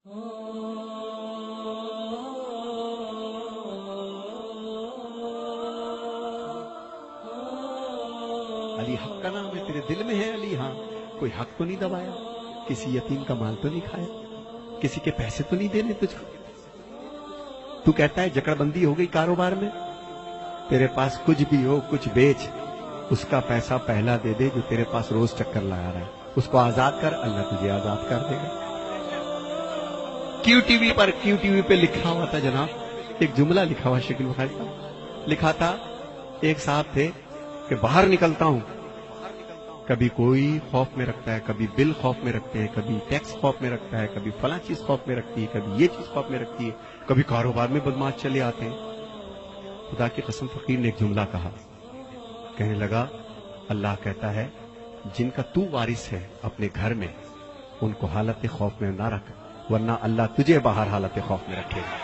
علی حق کا نام ہے، تیرے دل میں ہے علی؟ ہاں، کوئی حق تو نہیں دبایا، کسی یتیم کا مال تو نہیں کھایا، کسی کے پیسے تو نہیں دینے تجھ کو؟ تو کہتا ہے جکڑ بندی ہو گئی کاروبار میں، تیرے پاس کچھ بھی ہو کچھ بیچ، اس کا پیسہ پہلا دے دے جو تیرے پاس روز چکر لگا رہا ہے، اس کو آزاد کر، اللہ تجھے آزاد کر دے گا۔ کیو ٹی وی پہ لکھا ہوا تھا جناب، ایک جملہ لکھا ہوا شکیل بخاری کا، لکھا تھا ایک صاحب تھے کہ باہر نکلتا ہوں، کبھی کوئی خوف میں رکھتا ہے، کبھی بل خوف میں رکھتے ہیں، کبھی ٹیکس خوف میں رکھتا ہے، کبھی فلاں چیز خوف میں رکھتی ہے، کبھی یہ چیز خوف میں رکھتی ہے، کبھی کاروبار میں بدماش چلے آتے ہیں۔ خدا کی قسم فقیر نے ایک جملہ کہا، کہنے لگا اللہ کہتا ہے جن کا تو وارث ہے اپنے گھر میں ان کو حالت خوف میں نہ رکھ، ورنہ اللہ تجھے باہر حالت خوف میں رکھے گا۔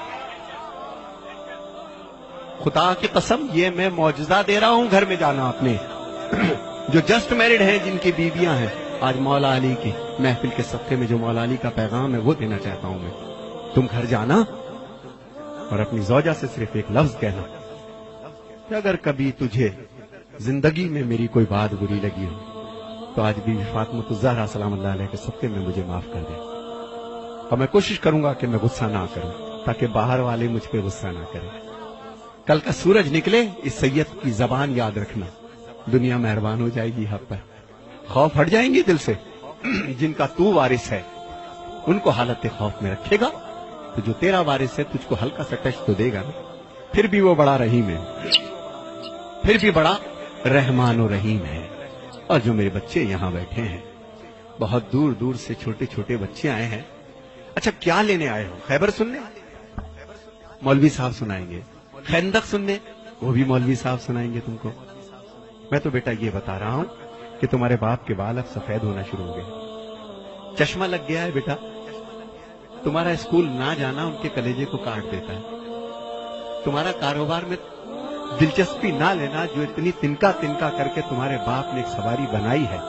خدا کی قسم یہ میں معجزہ دے رہا ہوں، گھر میں جانا اپنے جو جسٹ میرڈ ہیں، جن کی بیویاں ہیں، آج مولا علی کی محفل کے صفحے میں جو مولا علی کا پیغام ہے وہ دینا چاہتا ہوں میں۔ تم گھر جانا اور اپنی زوجہ سے صرف ایک لفظ کہنا کہ اگر کبھی تجھے زندگی میں میری کوئی بات بری لگی ہو تو آج بھی فاطمہ الزہرا سلام اللہ علیہ کے صدقے میں مجھے معاف کر دے، اور میں کوشش کروں گا کہ میں غصہ نہ کروں تاکہ باہر والے مجھ پہ غصہ نہ کریں۔ کل کا سورج نکلے اس سید کی زبان یاد رکھنا، دنیا مہربان ہو جائے گی حق پر، خوف ہٹ جائیں گی دل سے۔ جن کا تو وارث ہے ان کو حالت خوف میں رکھے گا تو جو تیرا وارث ہے تجھ کو ہلکا سا ٹچ تو دے گا نا، پھر بھی وہ بڑا رحیم ہے، پھر بھی بڑا رحمان و رحیم ہے۔ اور جو میرے بچے یہاں بیٹھے ہیں، بہت دور دور سے چھوٹے چھوٹے بچے آئے ہیں، اچھا کیا لینے آئے ہو؟ خیبر سننے؟ مولوی صاحب سنائیں گے۔ خندق سننے؟ وہ بھی مولوی صاحب سنائیں گے تم کو۔ میں تو بیٹا یہ بتا رہا ہوں کہ تمہارے باپ کے بال اب سفید ہونا شروع ہو گئے، چشمہ لگ گیا ہے بیٹا، تمہارا اسکول نہ جانا ان کے کلیجے کو کاٹ دیتا ہے، تمہارا کاروبار میں دلچسپی نہ لینا جو اتنی تنکا کر کے تمہارے باپ نے ایک سواری بنائی ہے،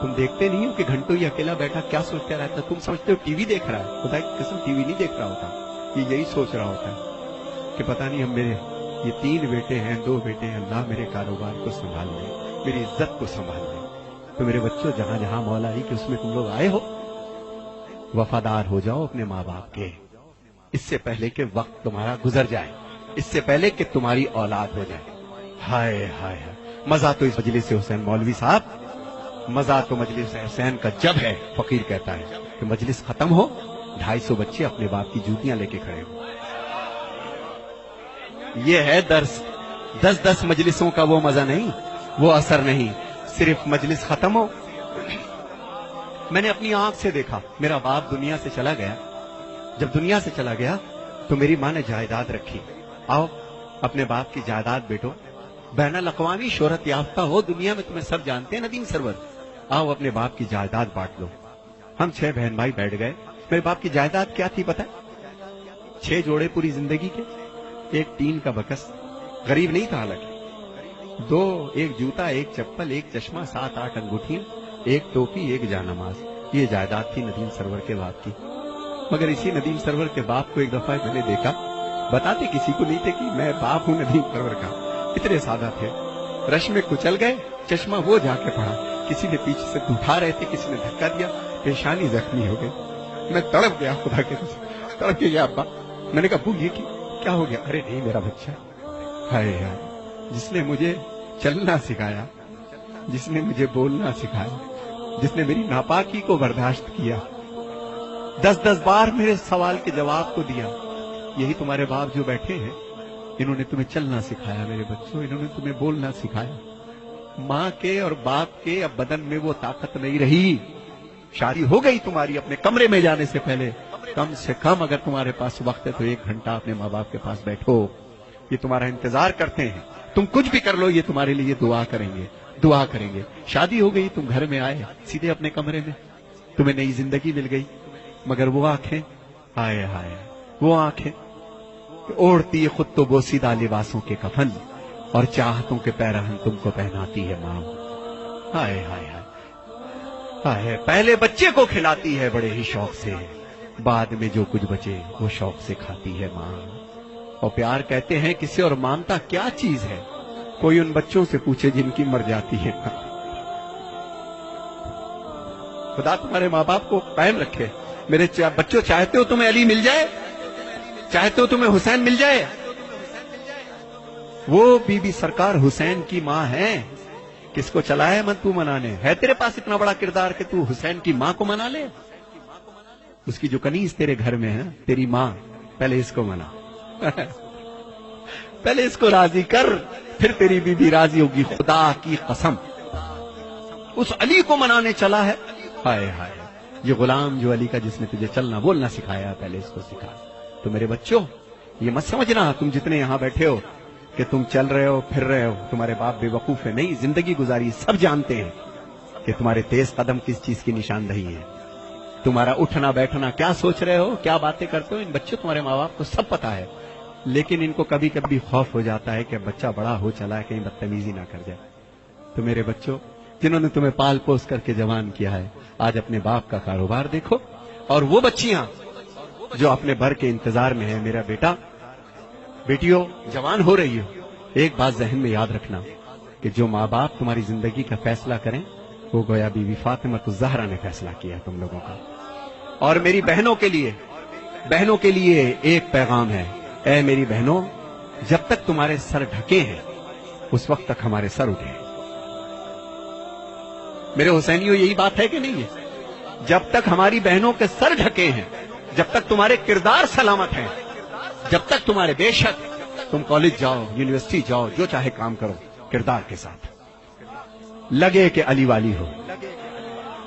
تم دیکھتے نہیں ہو کہ گھنٹوں یہ اکیلا بیٹھا کیا سوچتا رہتا ہے؟ تم سمجھتے ہو ٹی وی دیکھ رہا ہے، خدا کی قسم ٹی وی نہیں دیکھ رہا ہوتا، یہ یہی سوچ رہا ہوتا ہے کہ پتہ نہیں ہم میرے یہ 3 بیٹے ہیں 2 بیٹے ہیں، اللہ میرے کاروبار کو سنبھال لے، میری عزت کو سنبھال لے۔ تو میرے بچوں جہاں جہاں مولا علی کہ اس میں تم لوگ آئے ہو، وفادار ہو جاؤ اپنے ماں باپ کے، اس سے پہلے کہ وقت تمہارا گزر جائے، اس سے پہلے کہ تمہاری اولاد ہو جائے۔ ہائے ہائے ہائے، مزہ تو اس مجلس حسین مولوی صاحب، مزہ تو مجلس حسین کا جب ہے، فقیر کہتا ہے کہ مجلس ختم ہو 250 بچے اپنے باپ کی جوتیاں لے کے کھڑے ہو۔ یہ ہے درس، 10 مجلسوں کا وہ مزہ نہیں، وہ اثر نہیں، صرف مجلس ختم ہو۔ میں نے اپنی آنکھ سے دیکھا، میرا باپ دنیا سے چلا گیا، جب دنیا سے چلا گیا تو میری ماں نے جائیداد رکھی، آؤ اپنے باپ کی جائیداد بیٹو، بین الاقوامی شہرت یافتہ ہو دنیا میں، تمہیں سب جانتے ہیں ندیم سرور، آؤ اپنے باپ کی جائیداد بانٹ لو۔ ہم 6 بہن بھائی بیٹھ گئے۔ میرے باپ کی جائیداد کیا تھی پتہ؟ 6 جوڑے پوری زندگی کے، ایک ٹین کا بکس، غریب نہیں تھا حالانکہ، 2 ایک جوتا، ایک چپل، ایک چشمہ، 7-8 انگوٹھیاں، ایک ٹوپی، ایک جانماز، یہ جائیداد تھی ندیم سرور کے باپ کی۔ مگر اسی ندیم سرور کے باپ کو ایک دفعہ میں نے دیکھا، بتاتے کسی کو نہیں تھے کہ میں باپ ہوں ندیم سرور کا، اتنے سادہ تھے، رش میں کچل گئے، چشمہ وہ جا کے پڑا، کسی نے پیچھے سے اٹھا رہے تھے، کسی نے دھکا دیا، پیشانی زخمی ہو گئی، میں تڑپ گیا، خدا کے قسم تڑپ کے گیا ابا۔ میں نے کہا ابو یہ کیا ہو گیا؟ ارے نہیں میرا بچہ، ہائے ہائے، جس نے مجھے چلنا سکھایا، جس نے مجھے بولنا سکھایا، جس نے میری ناپاکی کو برداشت کیا، 10 بار میرے سوال کے جواب کو دیا، یہی تمہارے باپ جو بیٹھے ہیں، انہوں نے تمہیں چلنا سکھایا میرے بچوں، انہوں نے تمہیں بولنا سکھایا۔ ماں کے اور باپ کے اب بدن میں وہ طاقت نہیں رہی، شادی ہو گئی تمہاری، اپنے کمرے میں جانے سے پہلے کم سے کم اگر تمہارے پاس وقت ہے تو 1 گھنٹہ اپنے ماں باپ کے پاس بیٹھو، یہ تمہارا انتظار کرتے ہیں، تم کچھ بھی کر لو یہ تمہارے لیے دعا کریں گے، دعا کریں گے۔ شادی ہو گئی، تم گھر میں آئے سیدھے اپنے کمرے میں، تمہیں نئی زندگی مل گئی، مگر وہ آنکھیں، ہائے ہائے، وہ آنکھیں اوڑھتی ہے خود تو بوسیدہ لباسوں کے کفن، اور چاہتوں کے پیرہن تم کو پہناتی ہے ماں، ہائے ہائے ہائے، پہلے بچے کو کھلاتی ہے بڑے ہی شوق سے، بعد میں جو کچھ بچے وہ شوق سے کھاتی ہے ماں. اور پیار کہتے ہیں کسے اور مامتا کیا چیز ہے؟ کوئی ان بچوں سے پوچھے جن کی مر جاتی ہے. خدا تمہارے ماں باپ کو قائم رکھے. میرے بچوں، چاہتے ہو تمہیں علی مل جائے؟ چاہتے ہو تمہیں حسین مل جائے؟ وہ بی بی سرکار حسین کی ماں ہے. کس کو چلا ہے من تو منانے؟ ہے تیرے پاس اتنا بڑا کردار کہ تو حسین کی ماں کو منا لے؟ اس کی جو کنیز تیرے گھر میں ہے نا، تیری ماں، پہلے اس کو منا. پہلے اس کو راضی کر، پھر تیری بی بی راضی ہوگی. خدا کی قسم اس علی کو منانے چلا ہے. ہائے ہائے، یہ غلام جو علی کا، جس نے تجھے چلنا بولنا سکھایا، پہلے اس کو سکھا. تو میرے بچوں، یہ مت سمجھنا تم جتنے یہاں بیٹھے ہو کہ تم چل رہے ہو پھر رہے ہو، تمہارے باپ بے وقوف ہے. نہیں، زندگی گزاری سب جانتے ہیں کہ تمہارے تیز قدم کس چیز کی نشاندہی ہے. تمہارا اٹھنا بیٹھنا کیا سوچ رہے ہو، کیا باتیں کرتے ہو، ان بچوں تمہارے ماں باپ کو سب پتا ہے. لیکن ان کو کبھی کبھی خوف ہو جاتا ہے کہ بچہ بڑا ہو چلا ہے، کہیں بدتمیزی نہ کر جائے. تو میرے بچوں، جنہوں نے تمہیں پال پوس کر کے جوان کیا ہے، آج اپنے باپ کا کاروبار دیکھو. اور وہ بچیاں جو اپنے بھر کے انتظار میں ہیں، میرا بیٹا، بیٹیوں جوان ہو رہی ہو، ایک بات ذہن میں یاد رکھنا کہ جو ماں باپ تمہاری زندگی کا فیصلہ کریں، وہ گویا بی بی فاطمہ الزہرا نے فیصلہ کیا تم لوگوں کا. اور میری بہنوں کے لیے ایک پیغام ہے. اے میری بہنوں، جب تک تمہارے سر ڈھکے ہیں اس وقت تک ہمارے سر اٹھے ہیں. میرے حسینیوں، یہی بات ہے کہ نہیں ہے؟ جب تک ہماری بہنوں کے سر ڈھکے ہیں، جب تک تمہارے کردار سلامت ہیں، جب تک تمہارے، بے شک تم کالج جاؤ، یونیورسٹی جاؤ، جو چاہے کام کرو، کردار کے ساتھ لگے کہ علی والی ہو.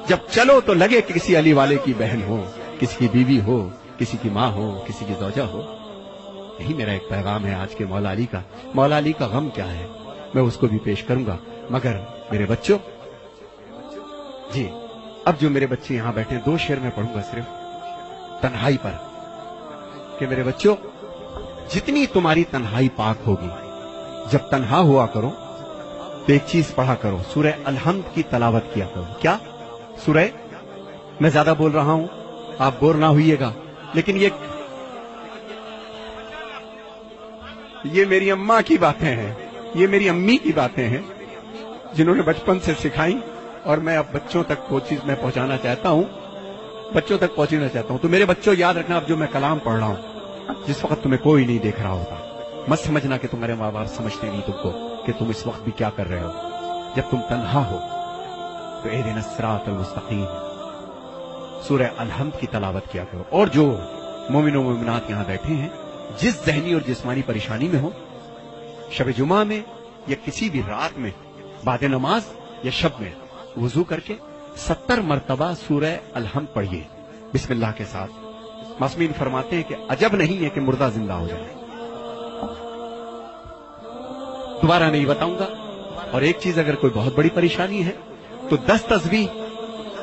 جب چلو تو لگے کہ کسی علی والے کی بہن ہو، کسی کی بیوی ہو، کسی کی ماں ہو، کسی کی زوجہ ہو. یہی میرا ایک پیغام ہے آج کے مولا علی کا. مولا علی کا غم کیا ہے میں اس کو بھی پیش کروں گا. مگر میرے بچوں، جی اب جو میرے بچے یہاں بیٹھے ہیں، 2 شعر میں پڑھوں گا صرف تنہائی پر، کہ میرے بچوں، جتنی تمہاری تنہائی پاک ہوگی، جب تنہا ہوا کرو تو ایک چیز پڑھا کرو، سورہ الحمد کی تلاوت کیا کرو. کیا سورہ؟ میں زیادہ بول رہا ہوں، آپ بور نہ ہوئیے گا، لیکن یہ میری اماں کی باتیں ہیں، یہ میری امی کی باتیں ہیں، جنہوں نے بچپن سے سکھائی، اور میں اب بچوں تک وہ چیز میں پہنچانا چاہتا ہوں، بچوں تک پہنچنا چاہتا ہوں. تو میرے بچوں، یاد رکھنا، اب جو میں کلام پڑھ رہا ہوں، جس وقت تمہیں کوئی نہیں دیکھ رہا ہوتا، مت سمجھنا کہ تمہارے ماں باپ سمجھتے نہیں تم کو کہ تم اس وقت بھی کیا کر رہے ہو. جب تم تنہا ہو تو اہدنا الصراط المستقیم سورہ الحمد کی تلاوت کیا کرو. اور جو مومن و مومنات یہاں بیٹھے ہیں، جس ذہنی اور جسمانی پریشانی میں ہو، شب جمعہ میں یا کسی بھی رات میں، بعد نماز یا شب میں، وضو کر کے 70 مرتبہ سورہ الحمد پڑھیے بسم اللہ کے ساتھ. معصومین فرماتے ہیں کہ عجب نہیں ہے کہ مردہ زندہ ہو جائے. دوبارہ نہیں بتاؤں گا. اور ایک چیز، اگر کوئی بہت بڑی پریشانی ہے تو 10 تسبیح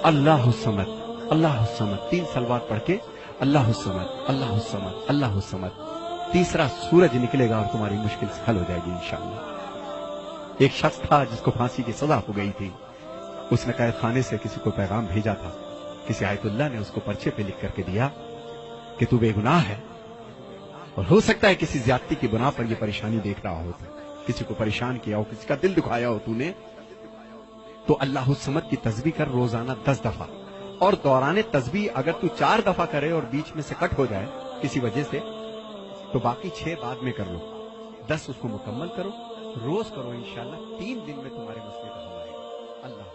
اللہ الصمد، اللہ الصمد، 3 صلوات پڑھ کے اللہ الصمد، اللہ الصمد، اللہ الصمد. تیسرا سورج نکلے گا اور تمہاری مشکل حل ہو جائے گی انشاءاللہ. ایک شخص تھا جس کو پھانسی کی سزا ہو گئی تھی. اس نے قید خانے سے کسی کو پیغام بھیجا تھا. کسی آیت اللہ نے اس کو پرچے پہ لکھ کر کے دیا کہ تو بے گناہ ہے، اور ہو سکتا ہے کسی زیادتی کی بنا پر یہ پریشانی دیکھ رہا ہو، کسی کو پریشان کیا ہو، کسی کا دل دکھایا ہو تو نے، تو اللہ الصمد کی تسبیح کر روزانہ 10 دفعہ. اور دوران تسبیح اگر تو 4 دفعہ کرے اور بیچ میں سے کٹ ہو جائے کسی وجہ سے، تو باقی 6 بعد میں کر لو. 10 اس کو مکمل کرو، روز کرو، انشاءاللہ 3 دن میں تمہارے مسئلے کا حل آئے گا. اللہ